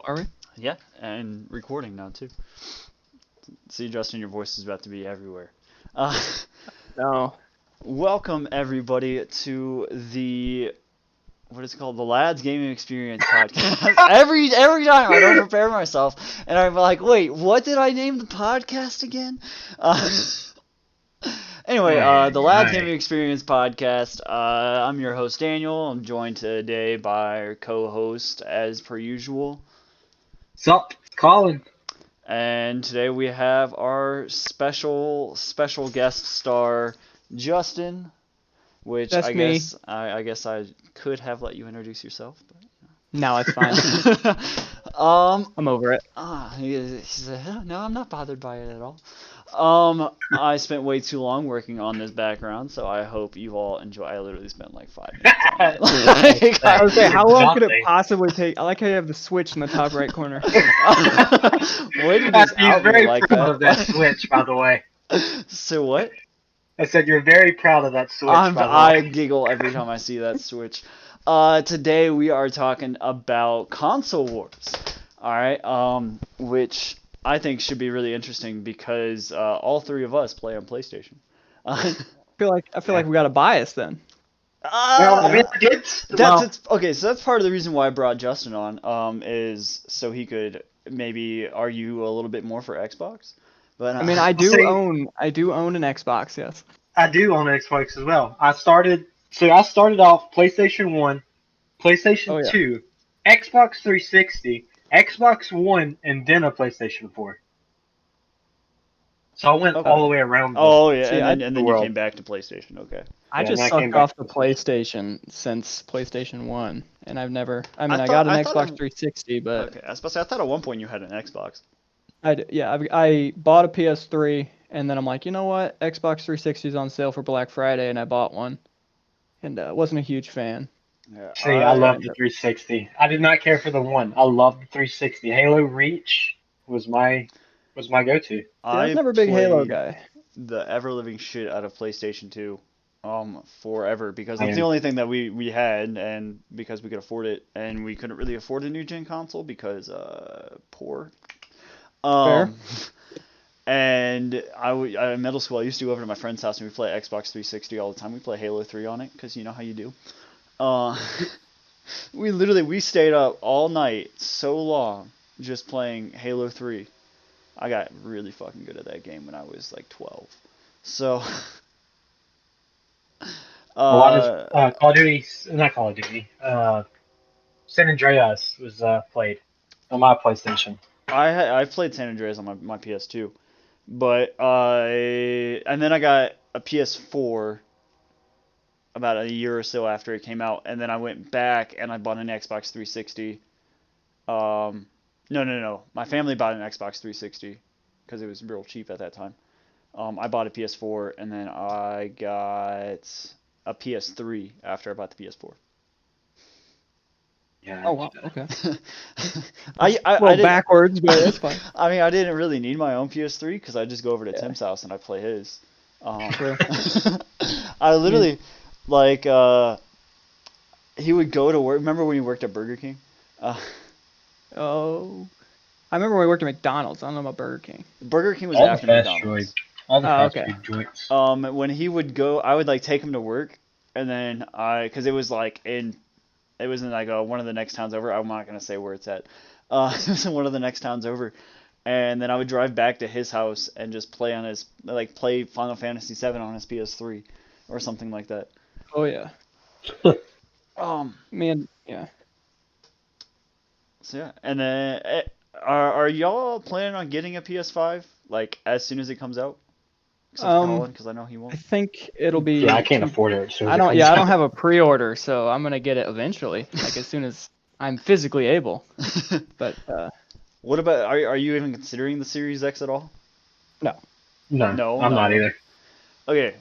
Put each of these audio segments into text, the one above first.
Are we? Yeah, and recording now too. See, Justin, your voice is about to be everywhere. Uh, No. welcome everybody to the what is it called, the Lads Gaming Experience podcast. every time I don't prepare myself, and I'm like, wait, what did I name the podcast again? Uh, anyway, the Lads Gaming Experience podcast. I'm your host Daniel. I'm joined today by our co-host, as per usual. Sup, Colin? And today we have our special guest star, Justin, which That's I me. guess I guess I could have let you introduce yourself, No, it's fine. but I'm over it. he said, no, I'm not bothered by it at all. I spent way too long working on this background, so I hope you all enjoy. I literally spent like 5 minutes on it. Like, I was saying, how long could it Nothing. possibly take? I like how you have the switch in the top right corner. Why did this You're out me very like proud of that that? switch, by the way. So what? I said you're very proud of that switch, by the I way. giggle every time I see that switch. Today we are talking about console wars. All right. Which I think should be really interesting because all three of us play on PlayStation. I feel like we got a bias then. Well, I mean, I did. That's okay. So that's part of the reason why I brought Justin on. Is so he could maybe argue a little bit more for Xbox. But I mean, I do See- own an Xbox. Yes. I do own Xbox as well. I started off PlayStation 1, PlayStation Oh, yeah. 2, Xbox 360, Xbox One, and then a PlayStation 4. So I went Okay. all the way around. Oh yeah, See, and then you world. came back to PlayStation. Okay. I Yeah, just and I came sucked back off to the PlayStation since PlayStation 1, and I've never. I mean, I I got an thought Xbox it- 360, but Okay. I was about to say, I thought at one point you had an Xbox. I bought a PS3, and then I'm like, you know what? Xbox 360 is on sale for Black Friday, and I bought one, and wasn't a huge fan. Yeah. See, I love the 360. I did not care for the one. I love the 360. Halo Reach was my go-to. See, I was never a big Halo guy. The ever living shit out of PlayStation 2 forever because that's Man. the only thing that we had, and because we could afford it, and we couldn't really afford a new gen console because poor. And in middle school I used to go over to my friend's house and we play Xbox 360 all the time. We play Halo 3 on it because you know how you do. We stayed up all night so long just playing Halo 3. I got really fucking good at that game when I was like 12. So, A lot of Call of Duty, not Call of Duty. San Andreas was played on my PlayStation. I played San Andreas on my PS2, but and then I got a PS4 about a year or so after it came out, and then I went back and I bought an Xbox 360. No. My family bought an Xbox 360 because it was real cheap at that time. I bought a PS4 and then I got a PS3 after I bought the PS4. Yeah. Oh wow, okay. I Well, didn't- backwards, but it's fine. I mean, I didn't really need my own PS3 because I just go over to Yeah. Tim's house and I play his. True. I literally, like, he would go to work. Remember when he worked at Burger King? Oh, I remember when we worked at McDonald's. I don't know about Burger King. Burger King was All the after fast McDonald's. food. All the Oh, fast okay. food joints. When he would go, I would like take him to work, and then because it was in like one of the next towns over. I'm not gonna say where it's at. It was in one of the next towns over, and then I would drive back to his house and just play Final Fantasy VII on his PS3 or something like that. Oh yeah, man, yeah. So yeah, and then are y'all planning on getting a PS5 like as soon as it comes out? Except for Colin, because I know he I won't. think it'll be. Yeah, I can't afford it. So I don't. Yeah, I don't have a pre-order, so I'm gonna get it eventually, like as soon as I'm physically able. But What about are you even considering the Series X at all? No, No, I'm no. not either. Okay.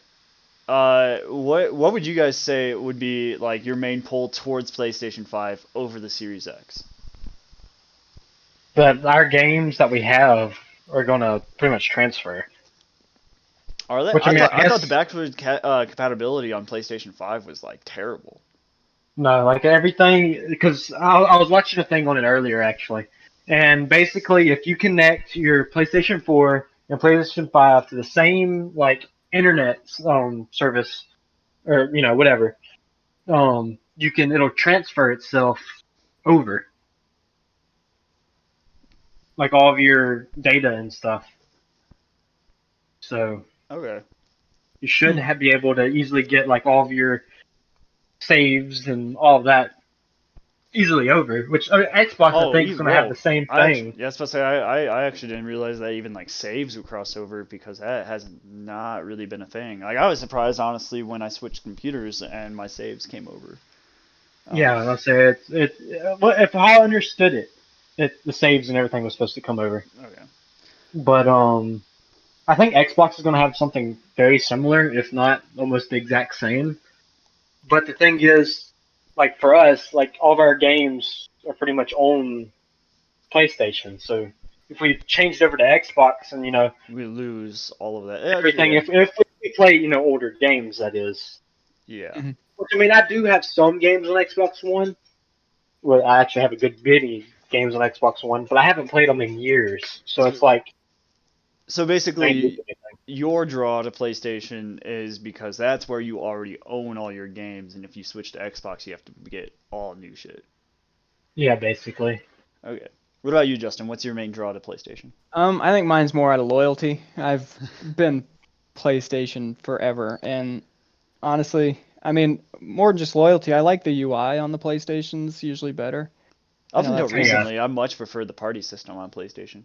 What would you guys say would be like your main pull towards PlayStation 5 over the Series X? But our games that we have are gonna pretty much transfer. Are they? Which, I mean, I I thought guess- the backward compatibility on PlayStation 5 was like terrible. No, like everything, because I was watching a thing on it earlier actually, And basically, if you connect your PlayStation 4 and PlayStation 5 to the same like internet service or whatever, it'll transfer itself over, like all of your data and stuff. So Okay. you should be able to easily get like all of your saves and all of that easily over. Which Xbox, I think, is going to have the same I actually, thing. yeah, I was about to say I actually didn't realize that even like saves would cross over because that has not really been a thing. Like I was surprised honestly when I switched computers and my saves came over. Yeah, I'll say well, if how I understood the saves and everything was supposed to come over. Okay. But I think Xbox is going to have something very similar, if not almost the exact same. But the thing is, like for us, like all of our games are pretty much on PlayStation. So if we changed over to Xbox and We lose all of that. everything, Yeah. if we play older games, that is. Yeah. Mm-hmm. Which I mean, I do have some games on Xbox One. Well, I actually have a good bit games on Xbox One, but I haven't played them in years. So it's like So basically, your draw to PlayStation is because that's where you already own all your games, and if you switch to Xbox, you have to get all new shit. yeah, basically. Okay. What about you, Justin? What's your main draw to PlayStation? I think mine's more out of loyalty. I've been PlayStation forever, and honestly, I mean, more than just loyalty. I like the UI on the PlayStations usually better. Up until That's recently, I much preferred the party system on PlayStation.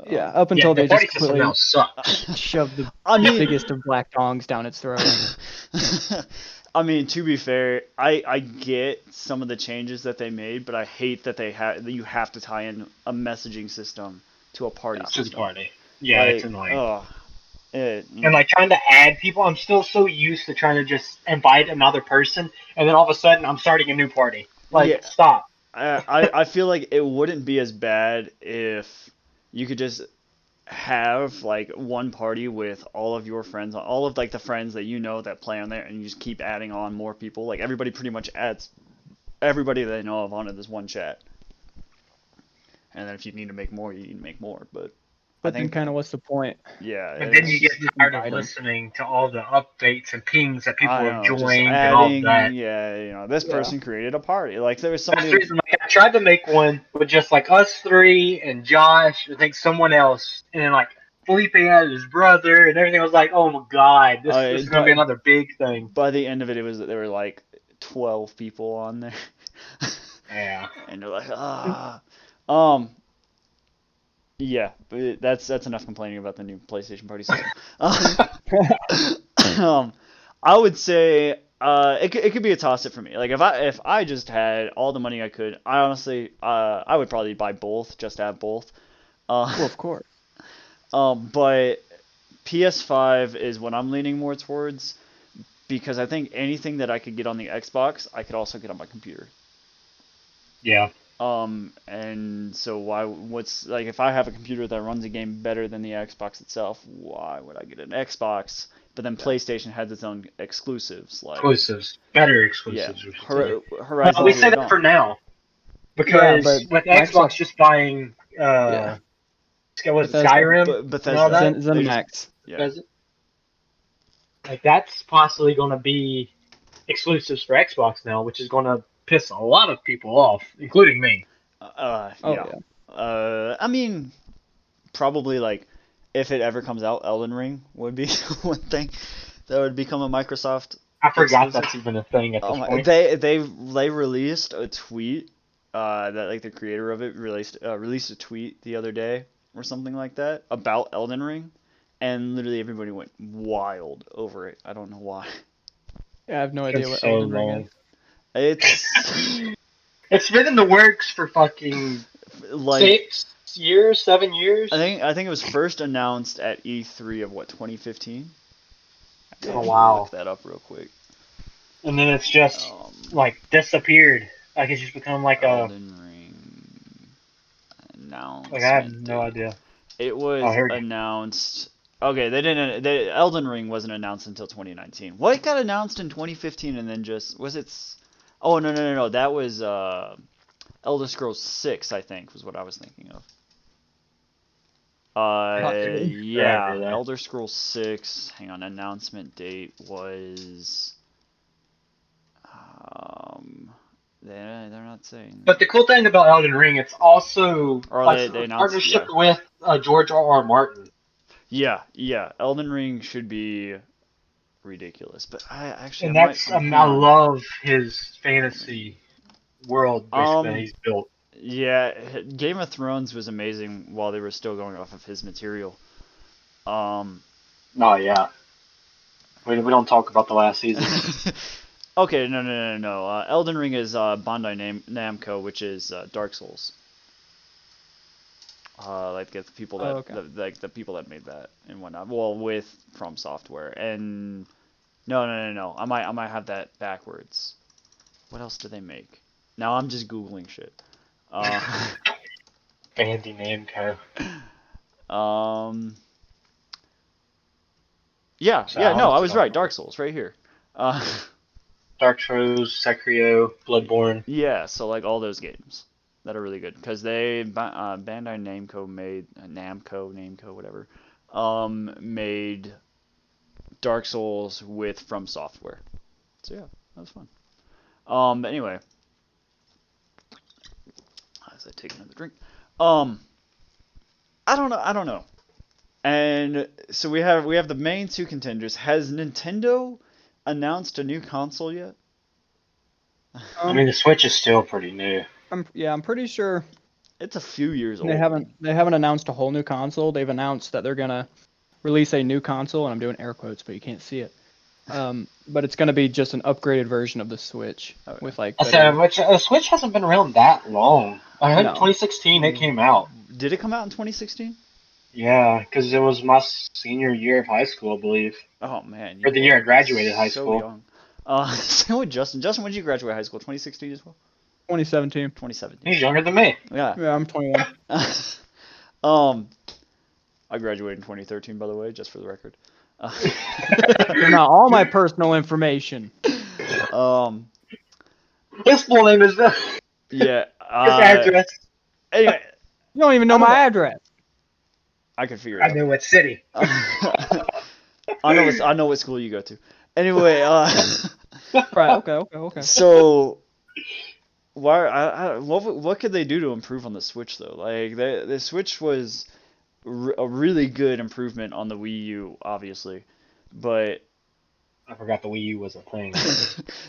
yeah, up until the they party just system completely now sucks. shoved the I mean, biggest of black dongs down its throat. I mean, to be fair, I get some of the changes that they made, but I hate that you have to tie in a messaging system to a party To system. the party. Yeah, Like, it's annoying. And like trying to add people, I'm still so used to trying to just invite another person, and then all of a sudden I'm starting a new party. Like, yeah, stop. I feel like it wouldn't be as bad if you could just have like one party with all of your friends, all of like the friends that you know that play on there, and you just keep adding on more people. Like everybody pretty much adds everybody they know of onto this one chat. And then if you need to make more, you need to make more. But I But then, think, kind of, what's the point? yeah, And then you get Just tired of invite 'em. listening to all the updates and pings that people I have know, just joined and all of adding, that. yeah, this Yeah. person created a party. Like there was That's somebody. the reason, like, I tried to make one with just like us three and Josh, I think someone else, and then like Felipe had his brother and everything. I was like, oh my god, this is gonna be another big thing. By the end of it, there were like 12 people on there. Yeah. And they're like, yeah, but that's enough complaining about the new PlayStation Party system. I would say it could be a toss up for me. Like if I just had all the money I could, I honestly I would probably buy both, just to have both. Well, of course. But PS5 is what I'm leaning more towards because I think anything that I could get on the Xbox, I could also get on my computer. Yeah. And so what's like if I have a computer that runs a game better than the Xbox itself, why would I get an Xbox? But then PlayStation has its own exclusives, like better exclusives. yeah, Horizon. We say that for now, because with Xbox just buying what was it, Skyrim, Bethesda, ZeniMax. Yeah. Like that's possibly going to be exclusives for Xbox now, which is going to piss a lot of people off, including me. I mean, probably like if it ever comes out, Elden Ring would be one thing that would become a Microsoft. I forgot that's even a thing at this point. They released a tweet that like the creator of it released a tweet the other day or something like that about Elden Ring, and literally everybody went wild over it. I don't know why. Yeah, I have no idea what Elden Ring is. It's been in the works for fucking like 6 years, 7 years. I think it was first announced at E3 of 2015. Oh wow! Look that up real quick. And then it's just like disappeared. Like it's just become like Elden Ring announcement. Like I have no idea. It was announced. Okay, Elden Ring wasn't announced until 2019. What got announced in 2015 and then just was it? Oh no! That was Elder Scrolls 6, I think, was what I was thinking of. Forever, Yeah, though. Elder Scrolls 6. Hang on, announcement date was. They're not saying. But the cool thing about Elden Ring, it's also Or like they a announced, partnership yeah. with George R.R. Martin. Yeah. Elden Ring should be ridiculous, but I actually And I might. that's Hang I on. love his fantasy world basically that Um, he's built. yeah, Game of Thrones was amazing while they were still going off of his material. Um, Oh yeah, we don't talk about the last season. okay, no. Elden Ring is Bandai Namco, which is Dark Souls. Like the people Oh, that okay. like the people that made that and whatnot. Well, with From Software and no. I might have that backwards. What else do they make? Now I'm just googling shit. Uh, Bandai Namco. um. Yeah. So No, I let's was talk right. about Dark Souls, right here. Uh, Dark Souls, Sekiro, Bloodborne. yeah. So like all those games that are really good because Bandai Namco made Namco whatever, made Dark Souls with From Software. So yeah, that was fun. But anyway, as I take another drink, um, I don't know. And so we have the main two contenders. Has Nintendo announced a new console yet? I mean, the Switch is still pretty new. I'm pretty sure It's a few years they old. haven't announced a whole new console. They've announced that they're gonna release a new console, and I'm doing air quotes, but you can't see it. But it's gonna be just an upgraded version of the Switch Okay. with like I better. said, which the Switch hasn't been around that long. I think No. 2016 it came out. Did it come out in 2016? Yeah, because it was my senior year of high school, I believe. Oh man, Or the you year I are graduated high so school. young. So with Justin. Justin, when did you graduate high school? 2016 as well? 2017. 2017. He's younger than me. Yeah. Yeah, I'm 21. I graduated in 2013, by the way, just for the record. They're not all my personal information. Um, His full name is his yeah. address. Anyway, You don't even know I don't my know. address. I could figure I it out. know what city. I know what school you go to. Anyway, Right. Okay. so what could they do to improve on the Switch though? Like the Switch was a really good improvement on the Wii U, obviously, but I forgot the Wii U was a thing.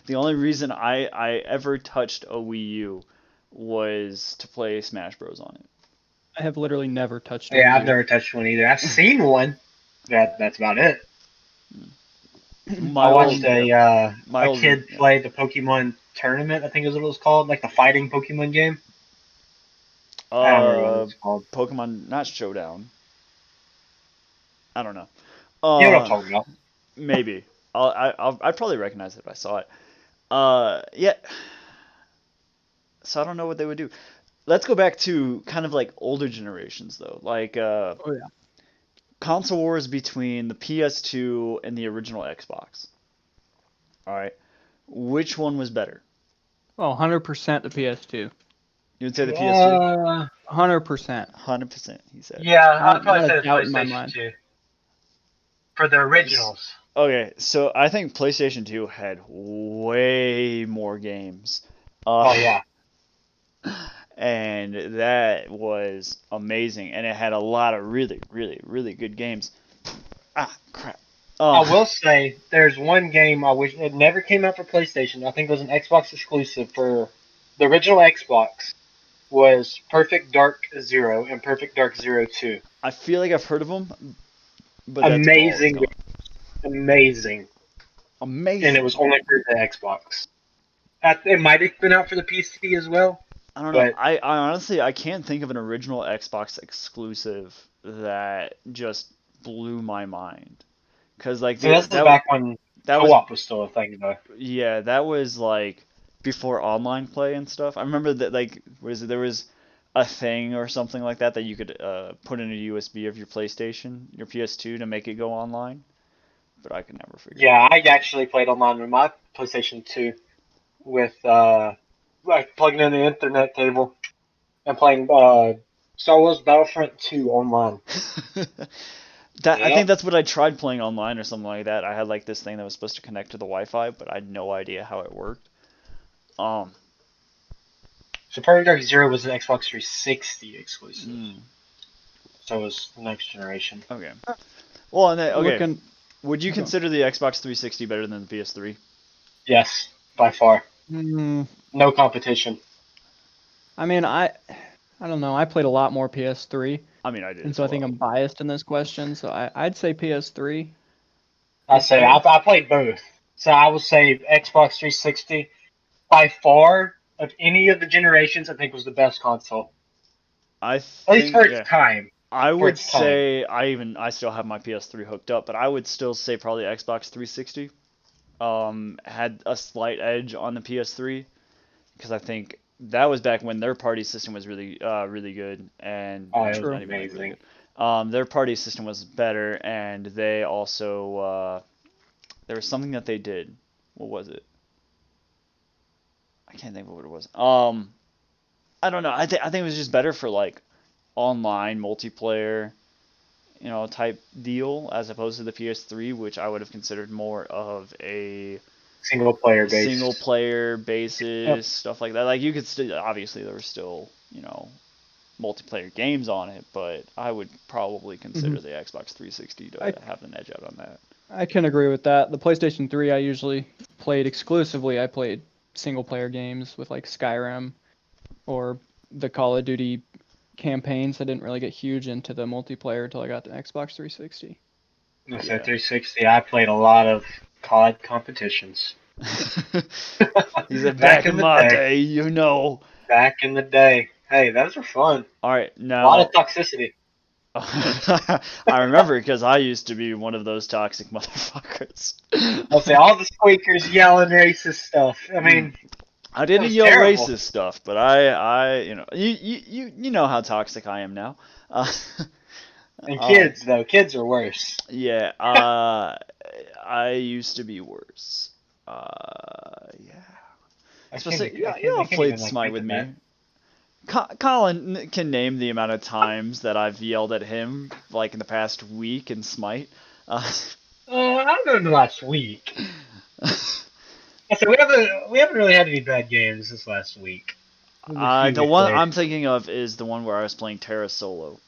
the only reason I ever touched a Wii U was to play Smash Bros on it. I have literally never touched a Yeah, Wii I've U. never touched one either. I've seen one. That's about it. My I watched old- a old- kid yeah. play the Pokemon tournament. I think is what it was called, like the fighting Pokemon game. I don't remember what it was called. Pokemon, not Showdown. I don't know. You know what I'm talking about? Maybe. I'd probably recognize it if I saw it. Yeah. So I don't know what they would do. Let's go back to kind of like older generations though. Like Oh yeah. console wars between the PS2 and the original Xbox. All right. Which one was better? Oh, 100% the PS2. You would say the PS2? 100%. 100%, he said. Yeah, I'd Not probably a say the doubt in my PlayStation mind. 2. For the originals. Okay, so I think PlayStation 2 had way more games. Oh yeah. And that was amazing. And it had a lot of really, really, really good games. Ah, crap. I will say there's one game I wish it never came out for PlayStation. I think it was an Xbox exclusive for the original Xbox. Was Perfect Dark Zero and Perfect Dark Zero 2. I feel like I've heard of them, but that's Amazing, all it's gone. amazing, Amazing. and it was only for the Xbox. It might have been out for the PC as well. I don't know. but- I honestly I can't think of an original Xbox exclusive that just blew my mind. Cause like So that's back when that was co-op was still a thing, though. yeah, that was like before online play and stuff. I remember that like there was a thing or something like that you could put in a USB of your PlayStation, your PS2 to make it go online. But I could never figure it Yeah, out. I actually played online with my PlayStation 2 with like plugging in the internet cable and playing Star Wars Battlefront 2 online. I think Yep. that's what I tried playing online or something like that. I had like this thing that was supposed to connect to the Wi-Fi, but I had no idea how it worked. Um, So Perfect Dark Zero was an Xbox 360 exclusive, mm, so it was next generation. okay. Well, and then, okay. Looking, Would you Go. consider the Xbox 360 better than the PS3? Yes, by far, mm, no competition. I mean, I don't know. I played a lot more PS3, I mean, I did and as so I think well. I'm biased in this question. So I'd say PS3. I say I played both, so I would say Xbox 360 by far of any of the generations. I think was the best console, I at least think, for its yeah. time. I For would its time. say I still have my PS3 hooked up, but I would still say probably Xbox 360 had a slight edge on the PS3 because I think that was back when their party system was really good and Oh, it was True. not even like really amazing. good. Their party system was better and they also there was something that they did. What was it? I can't think of what it was. I don't know. I think it was just better for like online multiplayer, type deal as opposed to the PS3, which I would have considered more of a Single player single based. player Yep. basis, stuff like that. Like you could still obviously there were still, multiplayer games on it, but I would probably hmm consider the Xbox 360 I to have an edge out on that. I can agree with that. The PlayStation 3, I usually played exclusively. I played single player games with like Skyrim or the Call of Duty campaigns. I didn't really get huge into the multiplayer until I got the Xbox 360. So Yeah. 360, I played a lot of COD competitions. He said, Back back in in the my day. day, you know. Back in the day. Hey, those were fun. All right, A lot of now toxicity. I remember because I used to be one of those toxic motherfuckers. I'll say all the squeakers yelling racist stuff. I Mm. mean, I it didn't was yell terrible. racist stuff, but you know how toxic I am now. And Um, kids, though, kids are worse. yeah, I used to be worse. Yeah. Especially, I you can't, know, I I've can't played even like Smite think with of that. me. Colin can name the amount of times that I've yelled at him, like in the past week in Smite. Uh, I don't know the last week. I said we haven't really had any bad games this last week. The few the we one played. I'm thinking of is the one where I was playing Terra solo.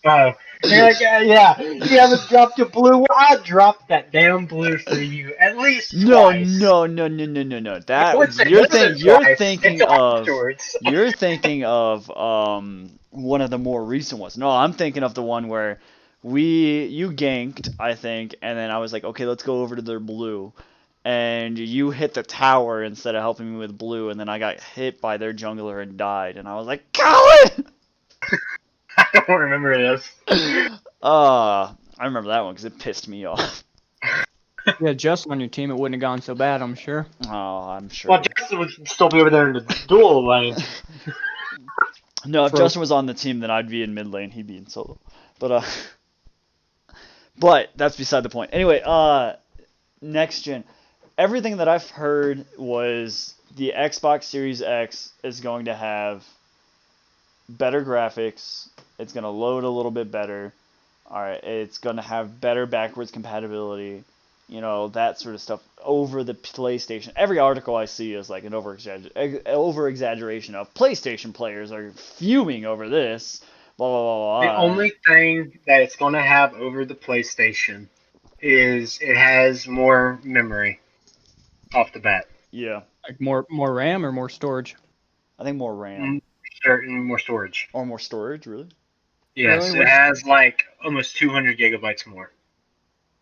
Oh, you're like, yeah, you haven't dropped a blue. I dropped that damn blue for you at least No, twice. no, no, no, no, no, no. I would say You're more than you're twice thinking until of afterwards. one of the more recent ones. No, I'm thinking of the one where you ganked, I think, and then I was like, okay, let's go over to their blue, and you hit the tower instead of helping me with blue, and then I got hit by their jungler and died, and I was like, Colin! I don't remember this. I remember that one because it pissed me off. Yeah, Justin on your team, it wouldn't have gone so bad, I'm sure. Oh, I'm Well, sure. Justin would still be over there in the duel lane. No, if For Justin was on the team, then I'd be in mid lane. He'd be in solo. But but that's beside the point. Anyway, next gen. Everything that I've heard was the Xbox Series X is going to have better graphics. It's going to load a little bit better. All right, it's going to have better backwards compatibility. That sort of stuff over the PlayStation. Every article I see is like an over exaggeration of PlayStation players are fuming over this. Blah blah blah The blah. only thing that it's going to have over the PlayStation is it has more memory off the bat. Yeah, like more RAM or more storage. I think more RAM Mm, Certain more storage. or more storage. Really? Really? Yes, it Which? has like almost 200 gigabytes more.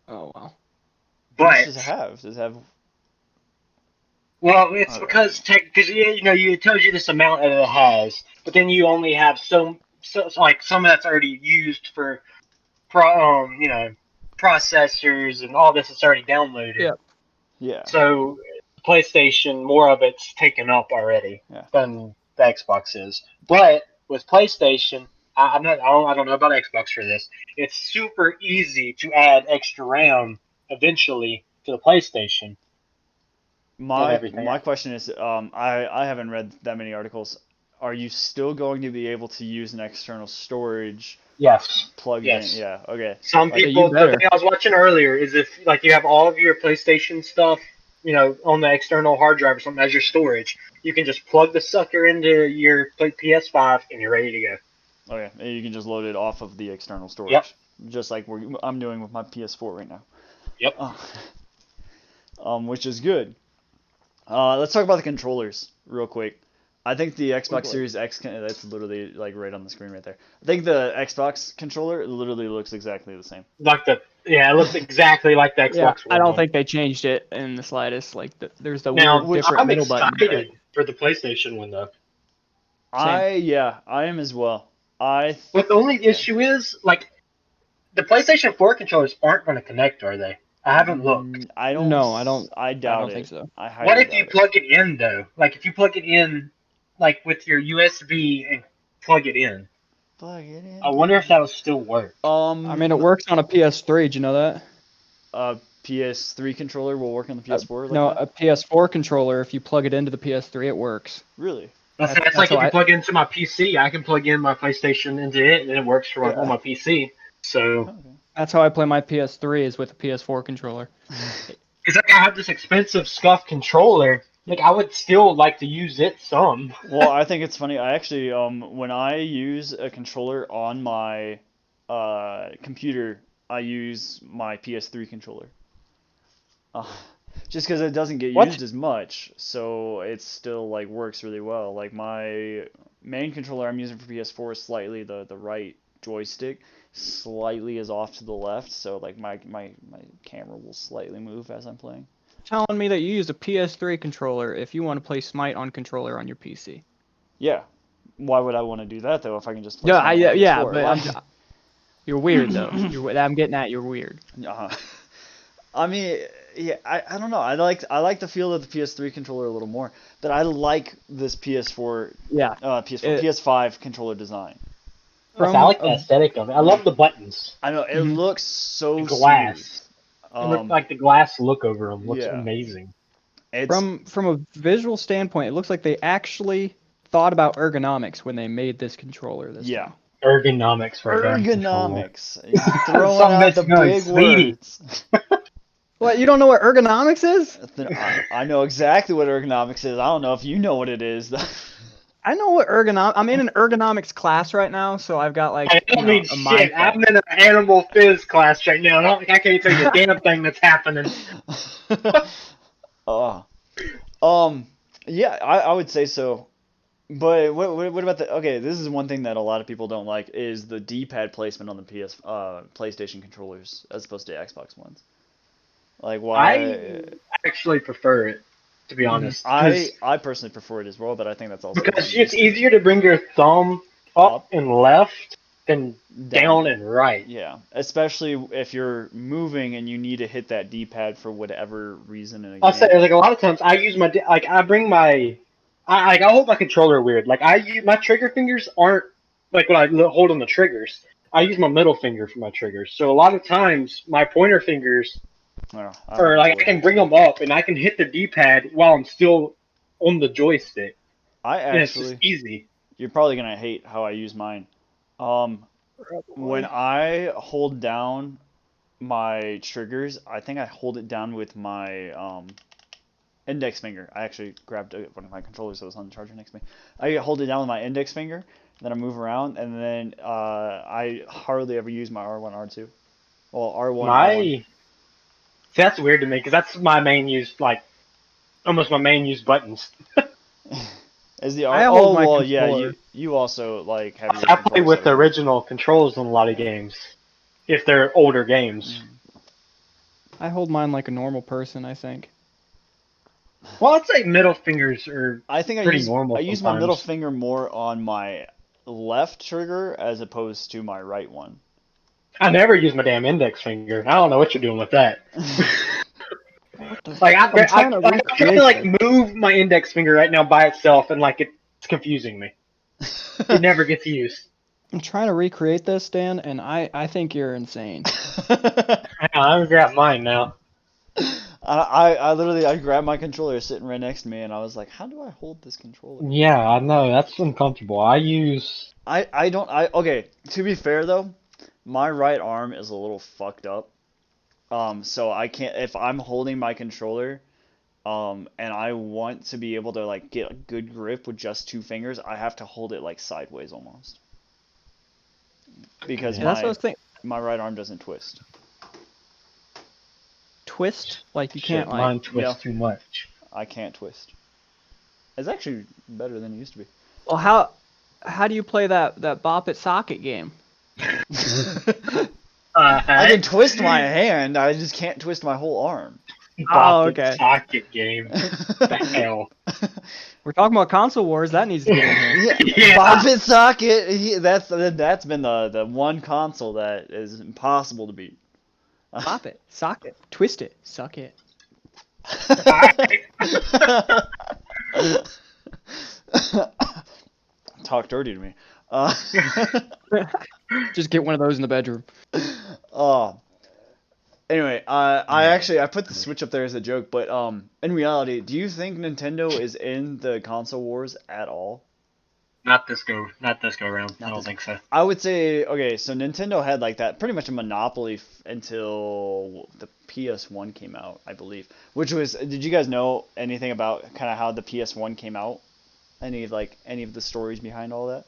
Oh wow. How much But does it have? Does it have? well, it's Okay. because because it tells you this amount that it has, but then you only have so like some that's already used for processors and all this is already downloaded. Yeah. Yeah. So PlayStation, more of it's taken up already Yeah. than the Xbox is. But with PlayStation, I'm not. I don't know about Xbox for this. It's super easy to add extra RAM eventually to the PlayStation. everything. My question is, I haven't read that many articles. Are you still going to be able to use an external storage Yes. plugged Yes. in? Yeah, okay. Some Like, people, you the better. thing I was watching earlier is if like you have all of your PlayStation stuff, on the external hard drive or something as your storage, you can just plug the sucker into your PS5 and you're ready to go. Okay, and you can just load it off of the external storage. Yep. Just like I'm doing with my PS4 right now. Yep. Which is good. Let's talk about the controllers real quick. I think the Xbox Series X, that's literally like right on the screen right there. I think the Xbox controller literally looks exactly the same. It looks exactly like the Xbox Yeah, One. I don't think they changed it in the slightest. Like, there's the Now, weird different I'm middle button. excited for the PlayStation one though. I am as well. But the only issue is like the PlayStation 4 controllers aren't going to connect, are they? I haven't looked. I don't. No, I don't. I doubt I don't it. think so. I highly What if doubt you it. plug it in though? Like if you plug it in, like with your USB and plug it in. Plug it in. I wonder if that would still work. I mean, it works on a PS3. Did you know that? PS3 controller will work on the PS4. Like No, that? a PS4 controller. If you plug it into the PS3, it works. Really? That's That's like if how you I- plug it into my PC, I can plug in my PlayStation into it, and it works for on my PC. So, Okay. That's how I play my PS3 is with a PS4 controller. because I have this expensive scuff controller, like I would still like to use it some. Well, I think it's funny. I actually, when I use a controller on my computer, I use my PS3 controller. Just because it doesn't get What? used as much, so it still like works really well. Like my main controller I'm using for PS4 is slightly the right joystick slightly is off to the left, so like my camera will slightly move as I'm playing. Telling me that you use a PS3 controller if you want to play Smite on controller on your PC. Yeah. Why would I want to do that though if I can just play Yeah, Smite on yeah, PS4? but you're weird though. I'm getting at you're weird. I mean, yeah, I don't know. I like the feel of the PS3 controller a little more, but I like this PS4 Yeah. PS5 controller design. I like the aesthetic of it. I love the buttons. I know it looks so The glass. smooth. It looks like the glass look over them looks yeah. amazing. It's, From a visual standpoint, it looks like they actually thought about ergonomics when they made this controller. yeah. Ergonomics for a damn controller. Ergonomics. Throwing Something out that's the going big sweetie. words. What, you don't know what ergonomics is? I know exactly what ergonomics is. I don't know if you know what it is. I know what I'm in an ergonomics class right now, so I've got like I don't mean a mind. shit. I'm in an animal phys class right now. I can't tell you a damn thing that's happening. Yeah, I would say so. But what about the? Okay, this is one thing that a lot of people don't like is the D-pad placement on the PlayStation controllers as opposed to Xbox ones. Like why? I actually prefer it, to be honest. I personally prefer it as well, but I think that's also Because it's easier to bring your thumb up and left than down and right. Yeah, especially if you're moving and you need to hit that D-pad for whatever reason. In a I'll game. say like a lot of times I use my I bring my I hold my controller weird. Like I use my trigger fingers aren't like when I hold on the triggers. I use my middle finger for my triggers. So a lot of times my pointer fingers or like I can bring them up and I can hit the D-pad while I'm still on the joystick. And it's just easy. You're probably gonna hate how I use mine. When I hold down my triggers, I think I hold it down with my index finger. I actually grabbed one of my controllers that was on the charger next to me. I hold it down with my index finger, then I move around, and then I hardly ever use my R1, R2. Well, R1. R1. See, that's weird to me because that's my main use, like almost my main use buttons. Is the I hold my well, controller. yeah, you also like have your I play controller with set the up. original controls on a lot of games, if they're older games. I hold mine like a normal person, I think. Well, I'd say middle fingers are I think pretty normal. I use my middle sometimes. finger more on my left trigger as opposed to my right one. I never use my damn index finger. I don't know what you're doing with that. Like I'm trying to like move my index finger right now by itself, and like it's confusing me. It never gets used. I'm trying to recreate this, Dan, and I think you're insane. Hang on, I'm gonna grab mine now. I literally I grabbed my controller sitting right next to me, and I was like, how do I hold this controller? Yeah, I know that's uncomfortable. I use. I don't I okay. To be fair though, my right arm is a little fucked up. So I can't if I'm holding my controller. And I want to be able to like get a good grip with just two fingers, I have to hold it like sideways almost because Yeah, that's what I was thinking. my right arm doesn't twist. Twist, like you Shit, can't like. mine twists Yeah. too much. I can't twist. It's actually better than it used to be. Well, how do you play that Bop It Socket game? I can twist my hand, I just can't twist my whole arm. Oh, Bop It okay. Socket game. The hell. We're talking about console wars. That needs to get in here. Yeah. Bop It Socket. That's been the one console that is impossible to beat. Bop it, socket, twist it, suck it. Talk dirty to me. Just get one of those in the bedroom. Oh. Anyway, I put the Switch up there as a joke, but in reality, do you think Nintendo is in the console wars at all? Not this go around. Not I don't this- think so. I would say okay, so Nintendo had like that pretty much a monopoly until the PS1 came out, I believe. Which was, did you guys know anything about kind of how the PS1 came out? Any of the stories behind all that?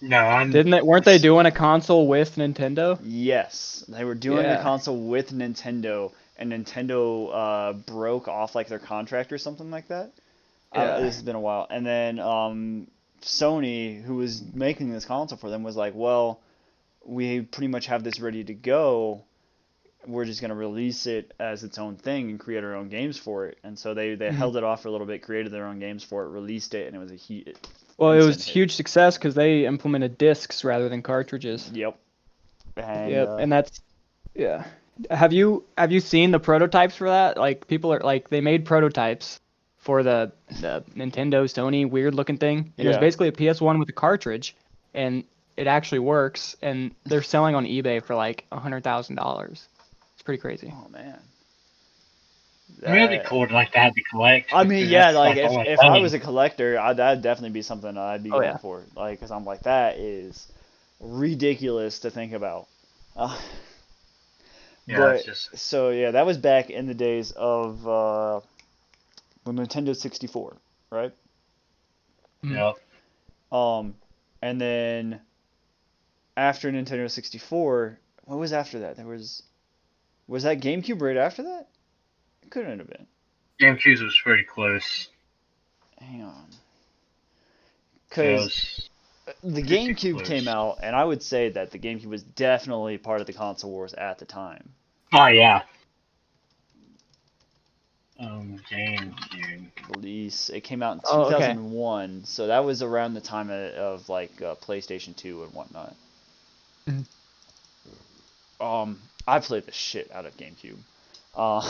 No, I'm. Weren't they doing a console with Nintendo? Yes, they were doing a Yeah. console with Nintendo, and Nintendo broke off like their contract or something like that. Yeah. This has been a while, and then Sony, who was making this console for them, was like, "Well, we pretty much have this ready to go. We're just gonna release it as its own thing and create our own games for it." And so they held it off for a little bit, created their own games for it, released it, and it was a huge. Well, it was instant hit. huge success because they implemented discs rather than cartridges. Yep. And, Yep, and that's yeah. Have you seen the prototypes for that? Like people are like they made prototypes for the Nintendo Sony weird looking thing. It was Yeah. basically a PS1 with a cartridge, and it actually works. And they're selling on eBay for like $100,000. It's pretty crazy. oh man. Really That- cool to like to have to collect. I mean, because yeah, that's, like the only if I thing. was a collector, that'd definitely be something I'd be Oh, going yeah. for. Like, cause I'm like, that is ridiculous to think about. Yeah, but it's just. so yeah, that was back in the days of the Nintendo 64, right? Mhm. Yep. And then after Nintendo 64, what was after that? Was that GameCube right after that? It couldn't have been. GameCube was pretty close. Hang on. Because Because the Pretty GameCube close. came out, and I would say that the GameCube was definitely part of the console wars at the time. oh yeah. GameCube. Release. It came out in Oh, okay. 2001, so that was around the time of like PlayStation 2 and whatnot. Mhm. I played the shit out of GameCube. Uh,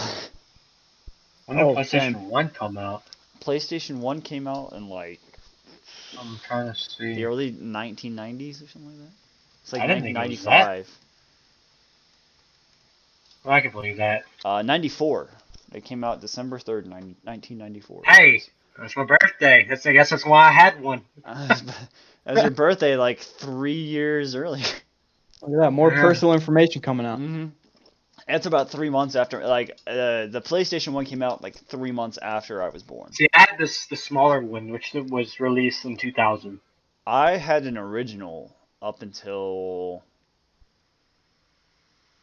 When did Oh, PlayStation same. 1 come out? PlayStation 1 came out in like I'm trying to see. the early 1990s or something like that. It's like I didn't think it was 1995. Well, I can believe that. 94. It came out December 3rd, 1994. Hey, that's my birthday. I guess that's why I had one. That was your birthday like 3 years earlier. Look at that, more Yeah. personal information coming out. Mm-hmm. It's about 3 months after, like, the PlayStation 1 came out like 3 months after I was born. See, I had the smaller one, which was released in 2000. I had an original up until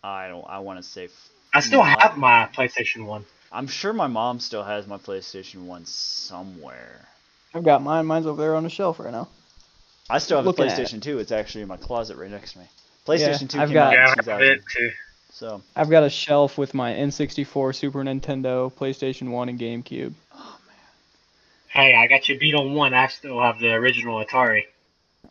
I want to say I still have my PlayStation 1. I'm sure my mom still has my PlayStation 1 somewhere. I've got mine. Mine's over there on the shelf right now. I still have a Looking at PlayStation 2. It's actually in my closet right next to me. PlayStation 2 I've came got- out Yeah, in I have 2000. it too. So, I've got a shelf with my N64, Super Nintendo, PlayStation 1, and GameCube. oh man. Hey, I got you beat on one. I still have the original Atari.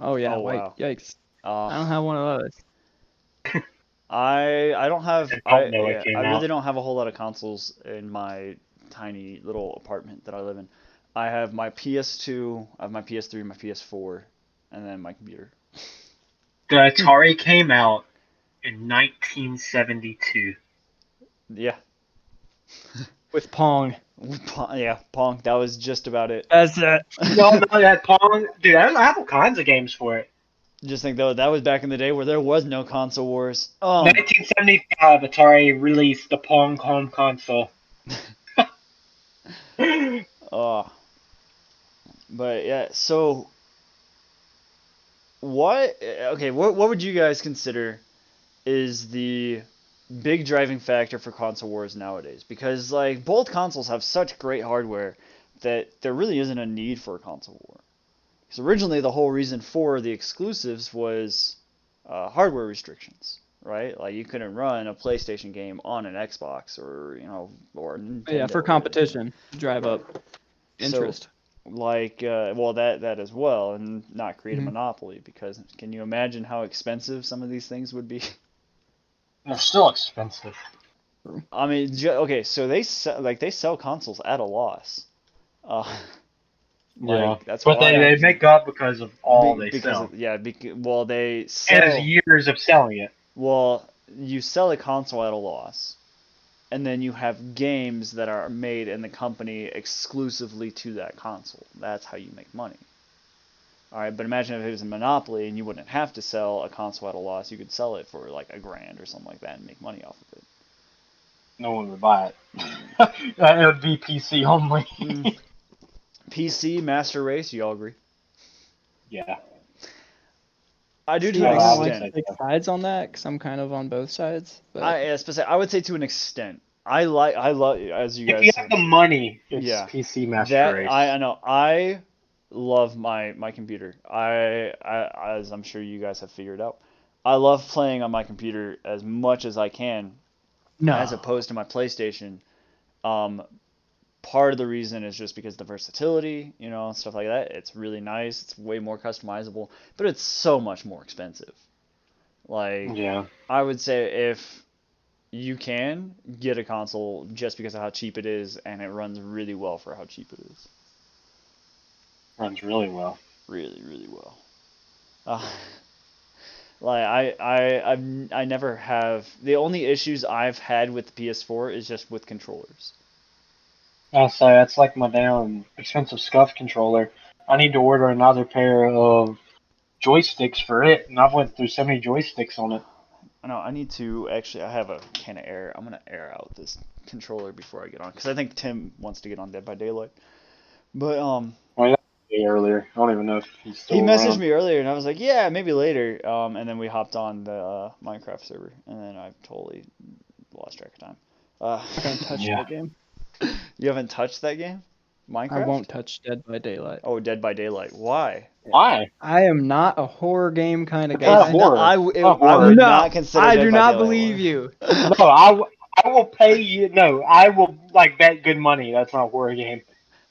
Oh yeah, Oh, wait, wow. yikes! I Uh, don't have one of those. I don't have I don't know it came I really out. don't have a whole lot of consoles in my tiny little apartment that I live in. I have my PS2, I have my PS3, my PS4, and then my computer. The Atari came out in 1972. Yeah. with Pong. Yeah, Pong. That was just about it. That's it. No, that Pong, dude. I have all kinds of games for it. Just think though, that was back in the day where there was no console wars. 1975, Atari released the Pong home console. uh, but yeah. So, what? Okay, what would you guys consider is the big driving factor for console wars nowadays? Because like both consoles have such great hardware that there really isn't a need for a console war. Because originally the whole reason for the exclusives was hardware restrictions, right? Like you couldn't run a PlayStation game on an Xbox or or Nintendo. Yeah, for competition, drive up interest. So, like, well, that as well, and not create a Mhm. monopoly. Because can you imagine how expensive some of these things would be? They're still expensive. I mean, okay, so they sell consoles at a loss. Yeah, That's but why they make up because of all they because sell. well, they And sell. it's years of selling it. Well, you sell a console at a loss, and then you have games that are made in the company exclusively to that console. That's how you make money. All right, but imagine if it was a monopoly and you wouldn't have to sell a console at a loss. You could sell it for like $1,000 or something like that and make money off of it. No one would buy it. It would be PC only. PC Master Race, you all agree? Yeah. I do to See, an I Yeah, don't would like say to take so. sides on that because I'm kind of on both sides. But I would say to an extent. I love, as you If guys you said, have the money, it's Yeah. PC Master that Race. I know. I love my computer. I as I'm sure you guys have figured out, I love playing on my computer as much as I can, no, as opposed to my PlayStation. Part of the reason is just because the versatility, and stuff like that. It's really nice. It's way more customizable, but it's so much more expensive. Like, Yeah. I would say if you can get a console just because of how cheap it is, and it runs really well for how cheap it is. Runs really well. Really, really well. Like I never have. The only issues I've had with the PS4 is just with controllers. So that's like my damn expensive SCUF controller. I need to order another pair of joysticks for it, and I've went through so many joysticks on it. I know I need to actually. I have a can of air. I'm gonna air out this controller before I get on, because I think Tim wants to get on Dead by Daylight. But Earlier, I don't even know if he's still he messaged around. me earlier, and I was like, yeah, maybe later. And then we hopped on the Minecraft server, and then I totally lost track of time. I haven't touched Yeah. that game. You haven't touched that game, Minecraft? I won't touch Dead by Daylight. Oh, Dead by Daylight. Why? Why? I am not a horror game kind of It's not guy. horror. I Not would horror. not consider. I Dead do by not Daylight believe horror. you. No, I will pay you. No, I will bet good money. That's not a horror game.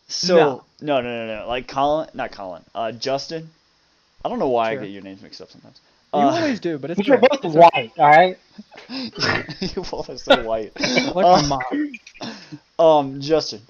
So no. Like Colin, not Colin. Justin. I don't know why I Sure. get your names mixed up sometimes. You always do, but it's But you're okay. both white, all right? You both are so white. Like my mom. Justin.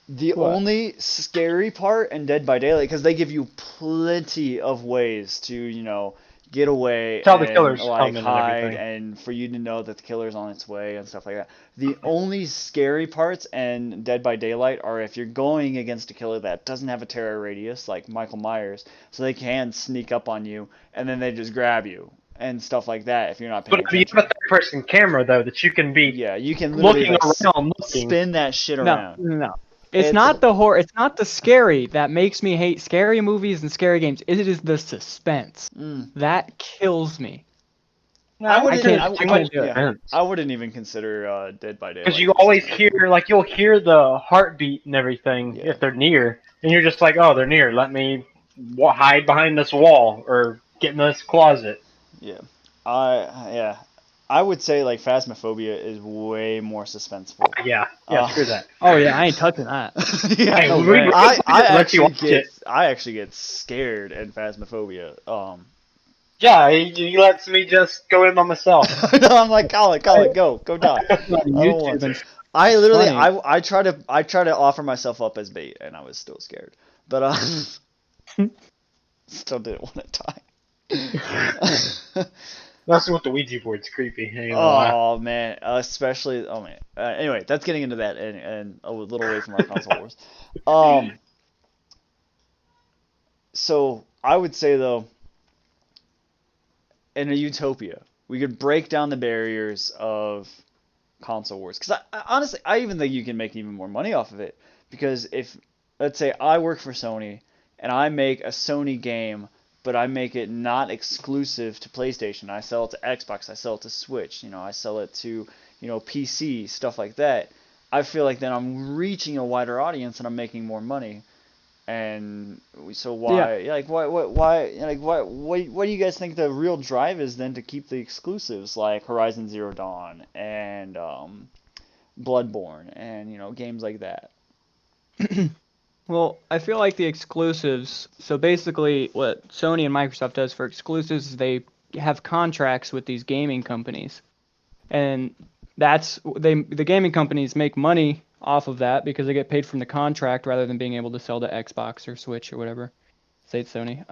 The What? only scary part in Dead by Daylight, because they give you plenty of ways to, get away Tell the and killer's like coming and hide, everything. and for you to know that the killer's on its way and stuff like that. The only scary parts in Dead by Daylight are if you're going against a killer that doesn't have a terror radius, like Michael Myers, so they can sneak up on you and then they just grab you and stuff like that if you're not paying But if you attention. have a third-person camera, though, that you can be Yeah, you can literally looking like around, looking. spin that shit No, around. no. It's It's- not the horror. It's not the scary that makes me hate scary movies and scary games. It is the suspense Mm. that kills me. I wouldn't- think I- it's I too wouldn't- much yeah. suspense. I wouldn't even consider Dead by Daylight. Because you always hear, like, you'll hear the heartbeat and everything Yeah. if they're near, and you're just like, oh, they're near. Let me hide behind this wall or get in this closet. Yeah. I would say like Phasmophobia is way more suspenseful. Yeah, screw that. Oh yeah, I ain't touching that. Yeah, Hey, no we- way. let you watch it. I actually get scared in Phasmophobia. Yeah, he lets me just go in by myself. No, I'm like, Colin, go die. On I don't want YouTube to. and I literally, funny. I try to offer myself up as bait, and I was still scared, but still didn't want to die. Messing with the Ouija board's creepy. I ain't gonna lie. Oh man, especially oh man. Anyway, that's getting into that and a little away from our console wars. Um, so I would say though, in a utopia, we could break down the barriers of console wars. Because honestly, I even think you can make even more money off of it. Because if, let's say, I work for Sony and I make a Sony game, but I make it not exclusive to PlayStation. I sell it to Xbox. I sell it to Switch. I sell it to, PC, stuff like that. I feel like then I'm reaching a wider audience and I'm making more money. And so why, like, why, like, what do you guys think the real drive is then to keep the exclusives like Horizon Zero Dawn and Bloodborne and games like that? Well, I feel like the exclusives. So basically, what Sony and Microsoft does for exclusives is they have contracts with these gaming companies, and the gaming companies make money off of that because they get paid from the contract rather than being able to sell to Xbox or Switch or whatever. Say it's Sony.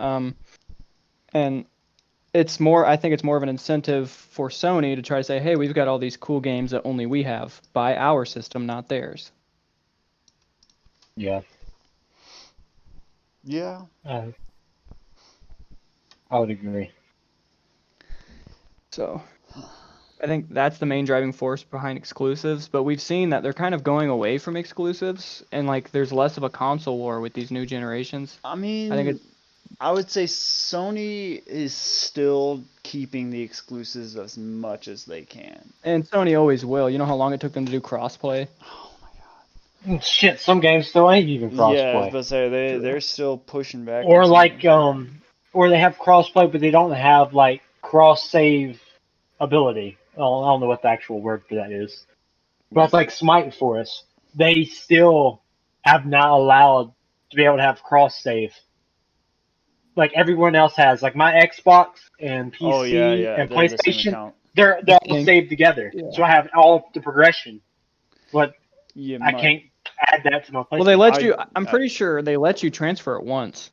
And I think it's more of an incentive for Sony to try to say, hey, we've got all these cool games that only we have. Buy our system, not theirs. Yeah. Yeah. I would agree. So I think that's the main driving force behind exclusives, but we've seen that they're kind of going away from exclusives, and like there's less of a console war with these new generations. I mean, I think I would say Sony is still keeping the exclusives as much as they can. And Sony always will. You know how long it took them to do crossplay? Oh my god. Shit, some games still ain't even Yeah, I was crossplay. about to say they're still pushing back. Or on like, some- or they have crossplay, but they don't have like cross save ability. I don't know what the actual word for that is. But it's like Smite Force. They still have not allowed to be able to have cross save. Like everyone else has. Like my Xbox and PC Oh yeah, and they're the same PlayStation, account. they're all saved together. Yeah. So I have all the progression. But Yeah, I can't add that to my PlayStation. Well, they let I- you. I'm I- pretty sure they let you transfer it once.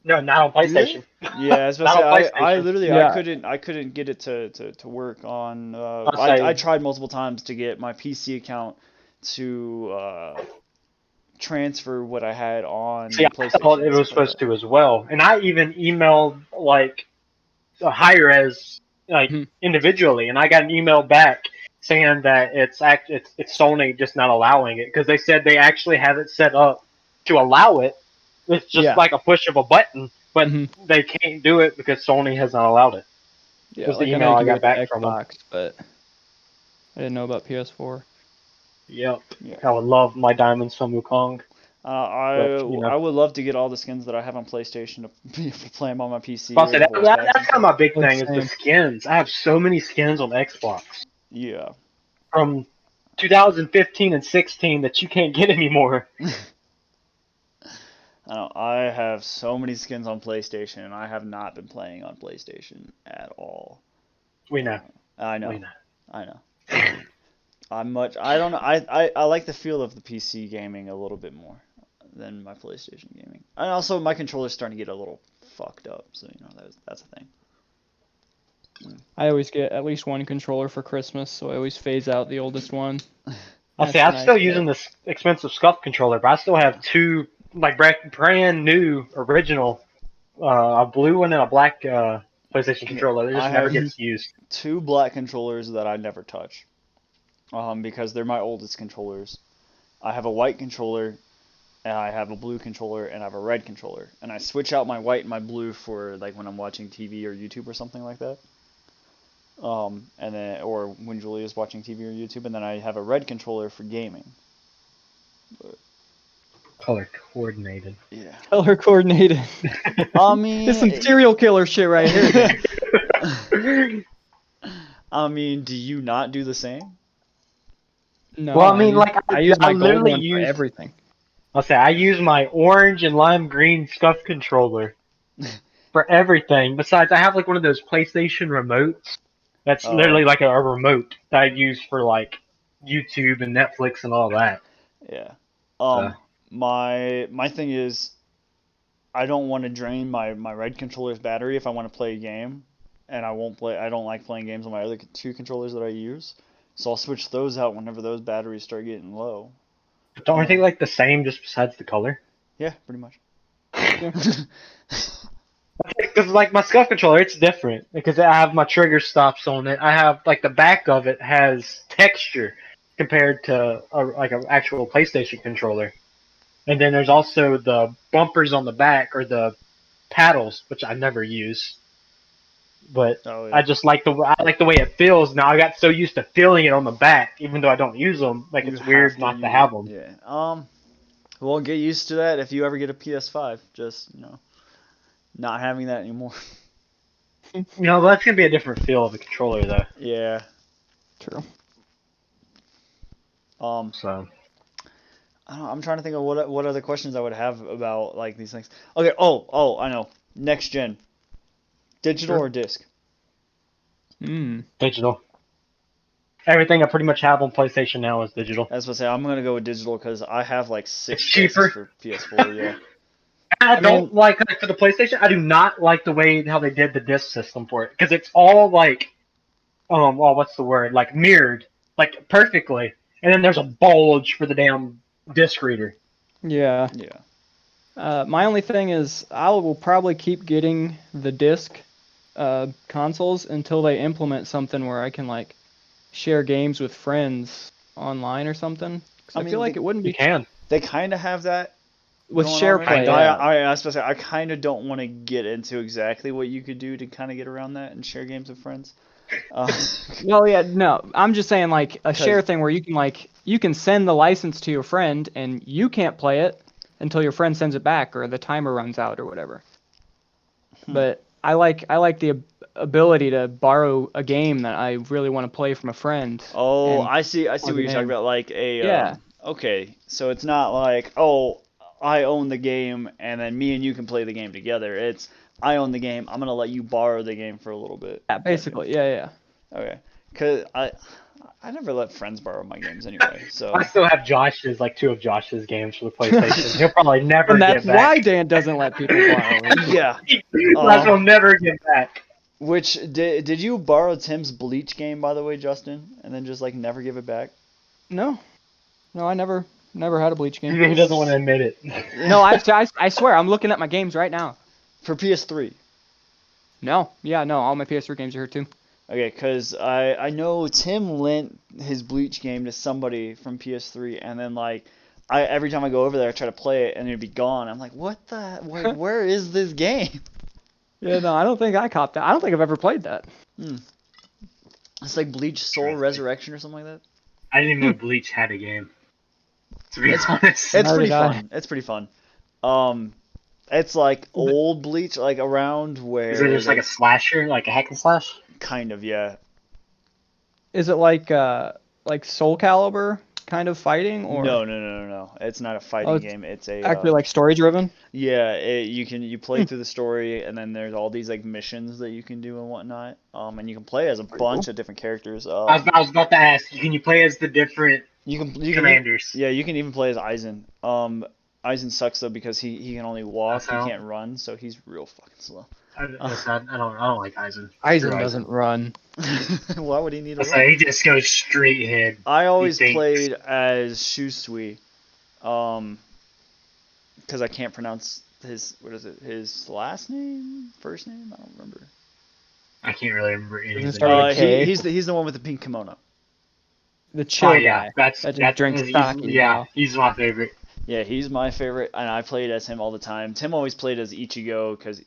No, not on Do they? PlayStation. Yeah, I was about Not on to say, I PlayStation. literally Yeah. I couldn't get it to work on. I'll I say- tried multiple times to get my PC account to transfer what I had on See, I PlayStation. thought it was supposed to as well, and I even emailed like a higher as like Hmm. individually, and I got an email back saying that it's Sony just not allowing it because they said they actually have it set up to allow it. It's just Yeah. like a push of a button, but Mhm. they can't do it because Sony has not allowed it. Yeah, Was the like I email know you I can do got it with back the from them. Xbox, but I didn't know about PS4. Yep. Yeah. I would love my diamonds from Wukong. I would love to get all the skins that I have on PlayStation to play them on my PC. I'll say or the that, voice packs that's and kind of my big Well, thing is the same. skins. I have so many skins on Xbox stuff. Yeah. from 2015 and 16 that you can't get anymore. I have so many skins on PlayStation, and I have not been playing on PlayStation at all. We know. I know. We know. I know. I don't know. I like the feel of the PC gaming a little bit more than my PlayStation gaming. And also my controller's starting to get a little fucked up, so that's a thing. I always get at least one controller for Christmas, so I always phase out the oldest one. I'll say That's I'm nice, still though. using this expensive scuff controller, but I still have two like brand new original, a blue one and a black PlayStation controller. It I just never have- gets used. 2 black controllers that I never touch. Because they're my oldest controllers. I have a white controller, and I have a blue controller, and I have a red controller. And I switch out my white and my blue for like when I'm watching TV or YouTube or something like that. And then or when Julia's watching TV or YouTube, and then I have a red controller for gaming. Color coordinated. Yeah. Color coordinated. I mean, This is some serial killer shit right here. dude. I mean, do you not do the same? No, Well, I mean, like, I use my gold literally one for use- everything. I'll say I use my orange and lime green scuff controller for everything. Besides, I have like one of those PlayStation remotes. That's Oh. literally like a remote that I use for like YouTube and Netflix and all that. Yeah. Uh. My thing is, I don't want to drain my red controller's battery if I want to play a game. and I don't like playing games on my other two controllers that I use. So I'll switch those out whenever those batteries start getting low. Don't they like the same just besides the color? Yeah, pretty much. Because like my Scuff controller, it's different because I have my trigger stops on it. I have like the back of it has texture compared to like an actual PlayStation controller. And then there's also the bumpers on the back or the paddles, which I never use. But Oh, yeah. I just like the way it feels. Now I got so used to feeling it on the back, even though I don't use them. Like You it's have weird not to have them. Yeah. Well, get used to that if you ever get a PS5. Just, not having that anymore. You know, but that's gonna be a different feel of a controller though. Yeah. True. So I don't know, I'm trying to think of what other questions I would have about like these things. Okay. Oh, I know. Next gen, digital Sure. or disc? digital. Everything I pretty much have on PlayStation now is digital. That's what I say. I'm gonna go with digital because I have like 6 It's cheaper. discs for PS4. Yeah. I don't mean- like for the PlayStation. I do not like the way how they did the disc system for it because it's all like, well, what's the word? Like mirrored, like perfectly, and then there's a bulge for the damn disc reader. Yeah. Yeah. My only thing is I will probably keep getting the disc consoles until they implement something where I can like share games with friends online or something. 'Cause I I mean, feel like they- it wouldn't You be can. They kind of have that with going share on play. right Kinda. now. Yeah. I was supposed to say I kind of don't want to get into exactly what you could do to kind of get around that and share games with friends. Well, yeah, no. I'm just saying like a 'Cause- share thing where you can send the license to your friend and you can't play it until your friend sends it back or the timer runs out or whatever. But I like the ability to borrow a game that I really want to play from a friend. Oh, and I see what plug you're it talking in. about. Like a Yeah. okay, so it's not like, oh, I own the game and then me and you can play the game together. It's I own the game. I'm gonna let you borrow the game for a little bit. Yeah, basically. Yeah. Okay, cause I never let friends borrow my games anyway. So I still have Josh's, like 2 of Josh's games for the PlayStation. He'll probably never And get that's back. why Dan doesn't let people borrow it. yeah. Josh will never get back. Which did you borrow Tim's Bleach game, by the way, Justin, and then just like never give it back? No, I never had a Bleach game. He doesn't want to admit it. No, I swear, I'm looking at my games right now. For PS3. No, all my PS3 games are here too. Okay, because I know Tim lent his Bleach game to somebody from PS3, and then like every time I go over there, I try to play it, and it'd be gone. I'm like, what the? Where is this game? Yeah, no, I don't think I copped that. I don't think I've ever played that. It's like Bleach Soul Resurrection or something like that. I didn't even know Bleach had a game. To be honest. It's Neither pretty did I. fun. It's pretty fun. It's like old Bleach, like around where. Is it just like a slasher, like a hack and slash? Kind of, yeah. Is it like Soul Calibur kind of fighting or No. It's not a fighting it's game. It's a actually like story driven? yeah. You play through the story, and then there's all these like missions that you can do and whatnot. And you can play as a bunch of different characters. I was about to ask, can you play as the different You can commanders? Yeah, you can even play as Aizen. Aizen sucks though because he can only walk, That's how- he can't run, so he's real fucking slow. I don't like Aizen. Aizen Screw doesn't run. Why would he need to That's run? like, he just goes straight ahead. I always thinks. played as Shusui, because I can't pronounce his last name, first name, I don't remember. I can't really remember any Doesn't of the start with names. K. He's the one with the pink kimono. The chill Oh yeah, guy. that just just drinks he's, sake yeah, now. he's my favorite. Yeah, he's my favorite, and I played as him all the time. Tim always played as Ichigo because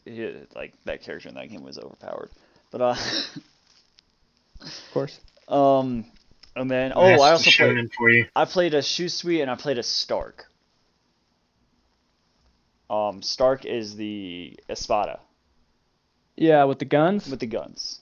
like that character in that game was overpowered. But Of course. and then That's I also the played. shonen for you. I played as Shusui and I played as Stark. Stark is the Espada Yeah, with the guns. with the guns.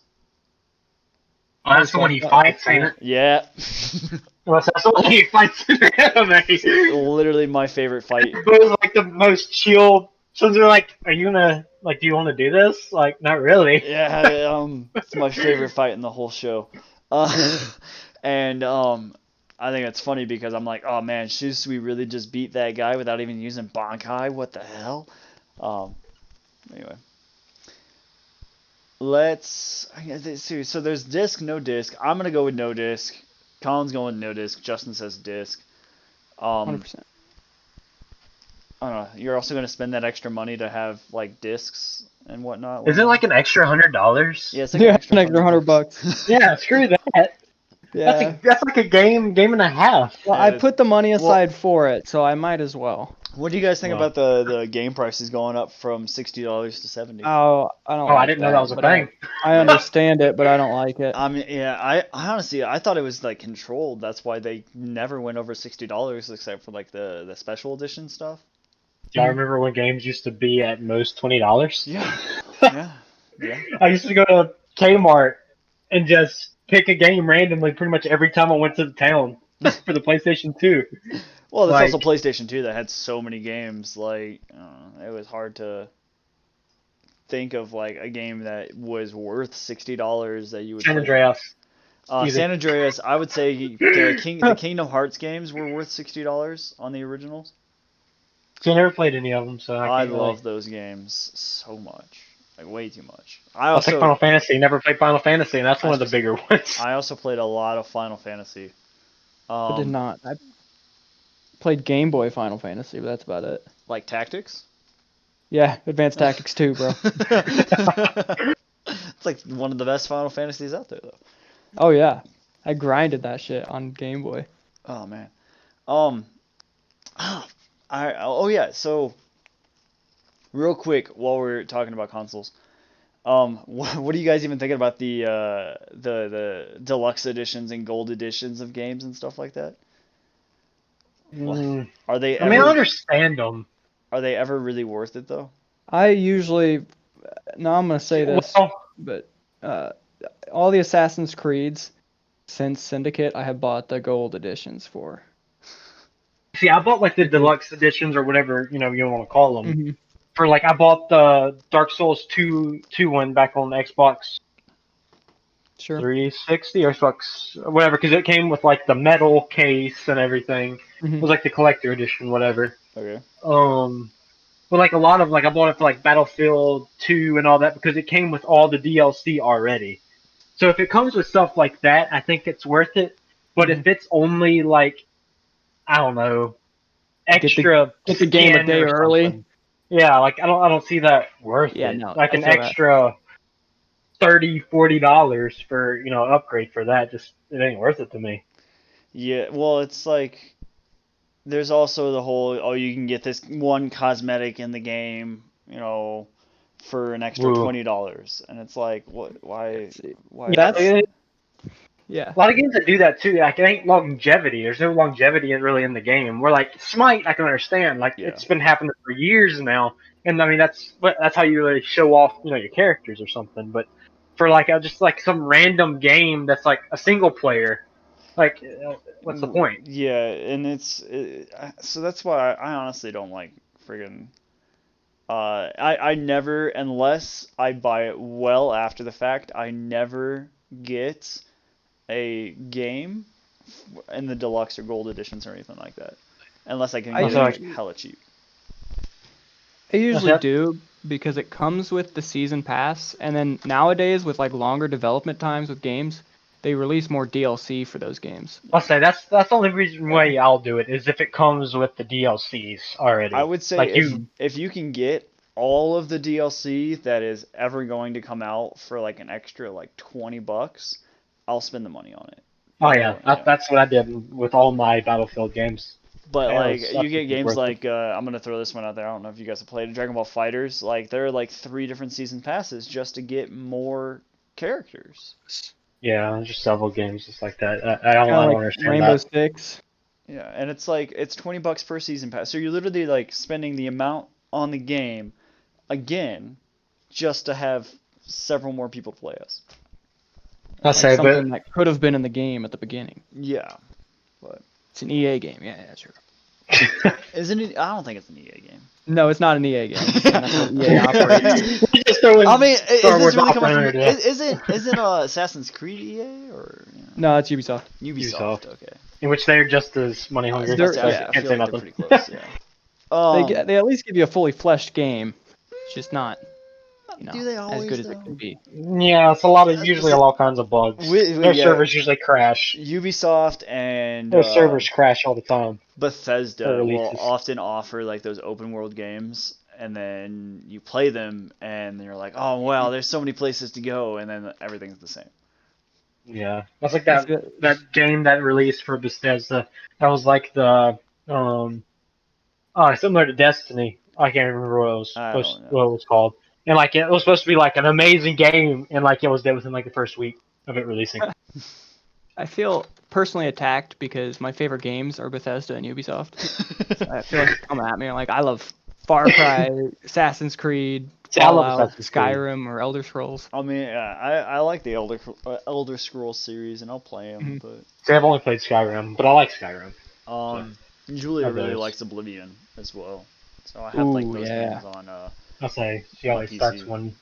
Oh, that's the one he fights, ain't it? Yeah, That's the one he fights in the anime. literally my favorite fight. It was like the most chill. So they're like, "Are you gonna like? Do you want to do this?" Like, not really. Yeah, it's my favorite fight in the whole show. And I think it's funny because I'm like, oh man, Shusui really just beat that guy without even using Bankai. What the hell? Anyway. let's see. So there's disc, no disc. I'm gonna go with no disc. Colin's going with no disc. Justin says disc. 100%. I don't know. You're also gonna spend that extra money to have like discs and whatnot. Is it like an extra $100? Yeah, it's like Yeah, an extra an extra $100. Yeah, screw that. Yeah. That's like a game and a half. Well, Yeah, I put the money aside for it, so I might as well. What do you guys think Wow. about the game prices going up from $60 to $70? Oh, I don't. Oh, I like didn't know that was a but thing. I understand it, but I don't like it. I mean, yeah, I honestly I thought it was like controlled. That's why they never went over $60 except for like the special edition stuff. Do y'all remember when games used to be at most $20? Yeah, yeah, yeah. I used to go to Kmart and just pick a game randomly pretty much every time I went to the town for the PlayStation 2. Well, that's Like- also PlayStation 2 that had so many games. Like, it was hard to think of like a game that was worth $60 that you would. San play. Andreas. Easy. San Andreas, I would say the Kingdom Hearts games were worth $60 on the originals. See, I never played any of them, so I can't really- love those games so much, like way too much. I'll take Final Fantasy. Never played Final Fantasy, and that's one of the bigger ones. I also played a lot of Final Fantasy. I did not. I played Game Boy Final Fantasy, but that's about it. Like Tactics. Yeah, Advanced Tactics 2, bro. It's like one of the best Final Fantasies out there, though. Oh yeah, I grinded that shit on Game Boy. Oh man. Oh yeah. So, real quick, while we're talking about consoles, what are you guys even thinking about the deluxe editions and gold editions of games and stuff like that? Mm, Are they? I mean, I Ever, understand them. are they ever really worth it though? I usually, no, I'm gonna say this, Well, but all the Assassin's Creeds since Syndicate, I have bought the gold editions for. see, I bought like the deluxe editions or whatever you want to call them. Mhm. For like, I bought the Dark Souls 2 one back on the Xbox Sure. 360 or Xbox whatever, because it came with like the metal case and everything. It Mhm. was like the collector edition, whatever. Okay. But like a lot of like I bought it for like Battlefield 2 and all that because it came with all the DLC already. So if it comes with stuff like that, I think it's worth it. But if it's only like, I don't know, extra get the game a skin day or early. something. Yeah, like I don't see that worth Yeah, it. no, like I an feel that. extra $30-$40 for upgrade for that, just it ain't worth it to me. Yeah. Well, it's like there's also the whole you can get this one cosmetic in the game, for an extra Woo. $20, and it's like what? Why? Why? That's- Yeah. A lot of games that do that too, like it ain't longevity. There's no longevity really in the game. We're like Smite, I can understand. Like Yeah. it's been happening for years now, and I mean that's how you really show off, your characters or something. But for like just like some random game that's like a single player, like what's the point? Yeah, and so that's why I honestly don't like friggin'. I never, unless I buy it well after the fact, I never get a game in the deluxe or gold editions or anything like that, unless I can I get it usually- like hella cheap. I usually that? do because it comes with the season pass, and then nowadays with like longer development times with games, they release more DLC for those games. I'll say that's the only reason why I'll do it is if it comes with the DLCs already. I would say like if you can get all of the DLC that is ever going to come out for like an extra like $20, I'll spend the money on it. Oh yeah, that's what I did with all my Battlefield games. But Yeah, like it's you get absolutely games worth it. like I'm gonna throw this one out there. I don't know if you guys have played Dragon Ball Fighters. Like there are like 3 different season passes just to get more characters. Yeah, just several games just like that. I don't Kinda like understand Rainbow that. Six. Yeah, and it's like it's $20 per season pass. So you're literally like spending the amount on the game again just to have several more people play us. I'll Like say, something but that could have been in the game at the beginning. Yeah. It's an EA game. Yeah, sure. Isn't it? I don't think it's an EA game. No, it's not an EA game. That's how EA operates. just throw in I mean, is Star this Wars really coming from? Opera, yeah. Isn't Assassin's Creed EA or No, it's Ubisoft. Ubisoft? Okay. in which they're just as money hungry. They're- so I I yeah, feel can't say like they're nothing. pretty close. Yeah. They at least give you a fully fleshed game. It's just not. Do they as always, good as though? it can be. Yeah, it's usually all kinds of bugs. Their Yeah. servers usually crash. Ubisoft and Their servers crash all the time. Bethesda Their will releases. often offer like those open world games, and then you play them, and you're like, oh wow, there's so many places to go, and then everything's the same. Yeah, that's like It's that game that released for Bethesda. That was like the similar to Destiny. I can't remember I don't know. what it was called. And like it was supposed to be like an amazing game, and like it was dead within like the first week of it releasing. I feel personally attacked because my favorite games are Bethesda and Ubisoft. I feel like they come at me. Like I love Far Cry, Assassin's Creed, See, I love Fallout, Assassin's Creed. Skyrim, or Elder Scrolls. I mean, yeah, I like the Elder Scrolls series, and I'll play them, See, I've only played Skyrim, but I like Skyrim. but Julia Of really those. likes Oblivion as well, so I have like Ooh, those yeah. games on. I'll say she On always PC. starts one,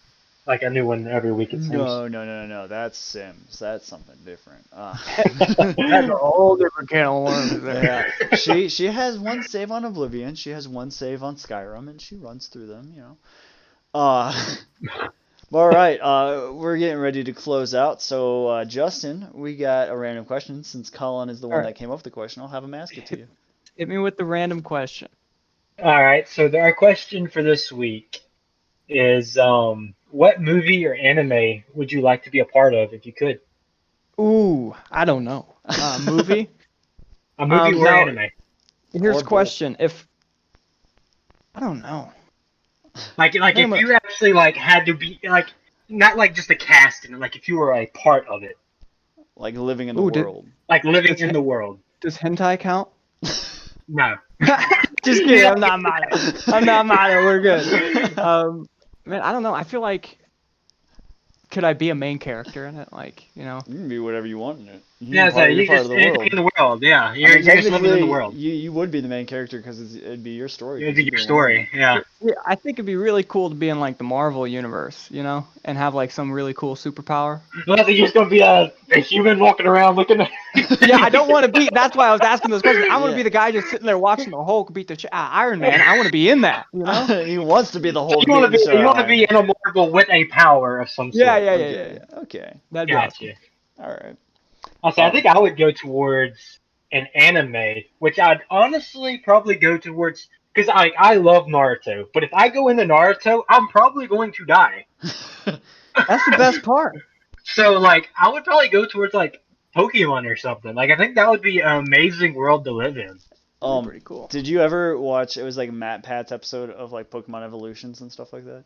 like a new one every week. It seems. No, that's Sims. That's something different. That's a whole different can of worms there. Yeah, she has one save on Oblivion. She has one save on Skyrim, and she runs through them. All right. We're getting ready to close out. So, Justin, we got a random question. Since Colin is the one Alright. that came up with the question, I'll have him ask it to you. Hit me with the random question. All right, so our question for this week is, what movie or anime would you like to be a part of if you could? Ooh, I don't know. Movie? A movie or now- anime? Here's Or a question. If I don't know. Like if you actually like had to be like not like just a cast in it, like if you were a part of it, Like living in the Ooh, did- world. like living Does in it- the world. Does hentai count? No. Just kidding. I'm not mad. I'm not mad. We're good. Man, I don't know. I feel like could I be a main character in it? Like, you know. You can be whatever you want in it. Yeah, so you part just of the world. anything in the world. Yeah, I you're mean, just living in the technically, world. You would be the main character because it'd be your story. It'd be your story. Yeah. Yeah, I think it'd be really cool to be in like the Marvel universe, you know, and have like some really cool superpower. Well, I think you're just gonna be a human walking around looking at. Yeah, I don't want to be. That's why I was asking those questions. I want to Yeah. be the guy just sitting there watching the Hulk beat the Iron Man. I want to be in that, you know. He wants to be the whole. You want to be in a Marvel with a power of some sort. Yeah. Okay. That'd be awesome. Gotcha. All right. I think I would go towards an anime, which I'd honestly probably go towards because I love Naruto. But if I go into Naruto, I'm probably going to die. That's the best part. So like I would probably go towards like Pokemon or something. Like I think that would be an amazing world to live in. Pretty cool. Did you ever watch? It was like Matt Pat's episode of like Pokemon Evolutions and stuff like that.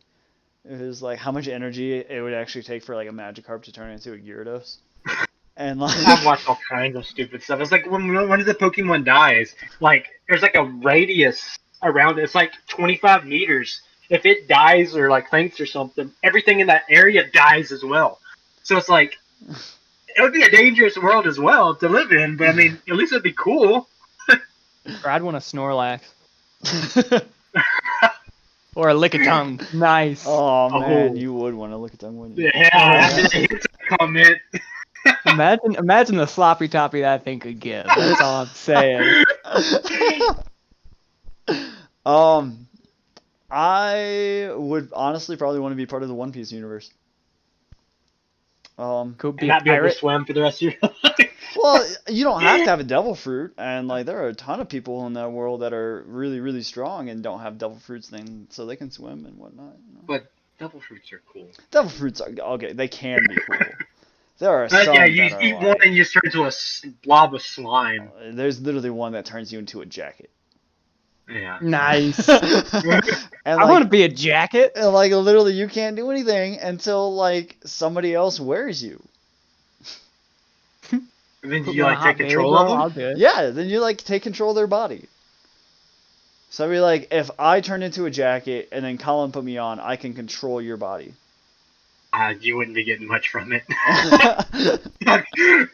It was like how much energy it would actually take for like a Magikarp to turn into a Gyarados. And like I've watched all kinds of stupid stuff. It's like when the Pokemon dies, like there's like a radius around it. It's like 25 meters. If it dies or like faints or something, everything in that area dies as well. So it's like it would be a dangerous world as well to live in. But I mean, at least it'd be cool. Or I'd want a Snorlax or a Lickitung. Nice. Oh man, Oh. you would want to look at them, wouldn't you? Yeah, after that hits a comment. Imagine the sloppy toppy that thing could give. That's all I'm saying. I would honestly probably want to be part of the One Piece universe. Could be And a not be able to pirate. swim for the rest of your life. Well, you don't have to have a devil fruit, and like there are a ton of people in that world that are really, really strong and don't have devil fruits, thing, so they can swim and whatnot. You know? But devil fruits are cool. Devil fruits are okay. They can be cool. There are some Yeah, you that are eat one like, and you just turn into a blob of slime. there's literally one that turns you into a jacket. Yeah. Nice. And I want to be a jacket. and, like literally you can't do anything until like somebody else wears you. And then Put you me on like a take hot baby, control bro, of them. I'll do it. Yeah, then you like take control of their body. So I'd be like, if I turn into a jacket and then Colin put me on, I can control your body. You wouldn't be getting much from it. I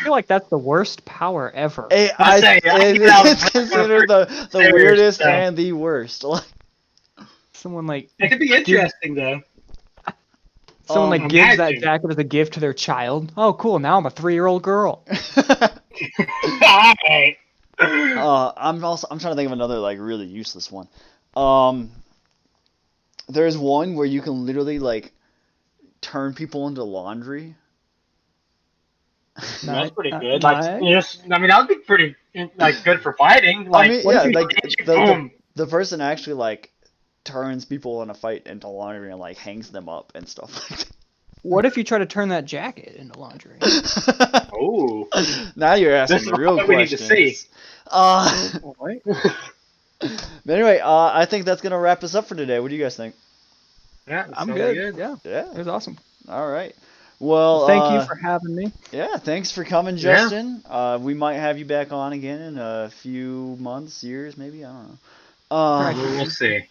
feel like that's the worst power ever. It's considered the Serious weirdest stuff. and the worst. Like, Someone like It could be interesting though. gives that imagine. jacket as a gift to their child. Oh, cool! Now I'm a 3-year-old girl. Alright. I'm trying to think of another like really useless one. There's one where you can literally like turn people into laundry. That's pretty Ni- good. nice. Like, yes, I mean, that would be pretty like good for fighting. Like, I mean, what yeah, if you like hit you? the Boom. the person actually like turns people in a fight into laundry and like hangs them up and stuff like What if you try to turn that jacket into laundry? that. Oh, Now you're asking this is the real what we need to questions. see. Right? But anyway, I think that's gonna wrap us up for today. What do you guys think? Yeah, I'm sounds good. Yeah, Yeah. it was awesome. All right. Well, Thank you for having me. yeah, thanks for coming, Yeah. Justin. We might have you back on again in a few months, years, maybe. I don't know. We'll see.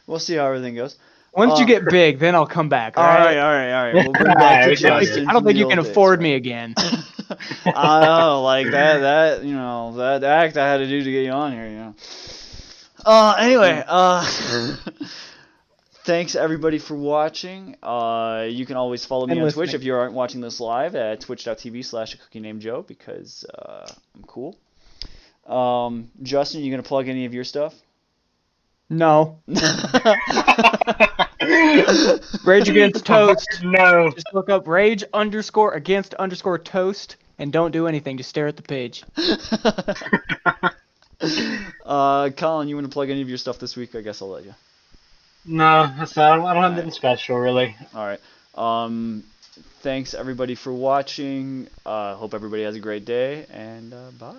We'll see how everything goes. Once you get big, then I'll come back. All right, all right, all right. We'll bring back to Alright, yeah. Justin. I don't from think the you can old days, afford right? me again. I know, like that, you know, that act I had to do to get you on here, you know. Anyway, thanks everybody for watching. You can always follow me And on listening. Twitch if you aren't watching this live at twitch.tv/a cookie named Joe because I'm cool. Justin, you gonna plug any of your stuff? No. Rage Against Toast. No. Just look up rage_against_toast and don't do anything. Just stare at the page. Colin, you want to plug any of your stuff this week? I guess I'll let you. No, I don't have anything special really. All right. Thanks everybody for watching. Hope everybody has a great day, and bye.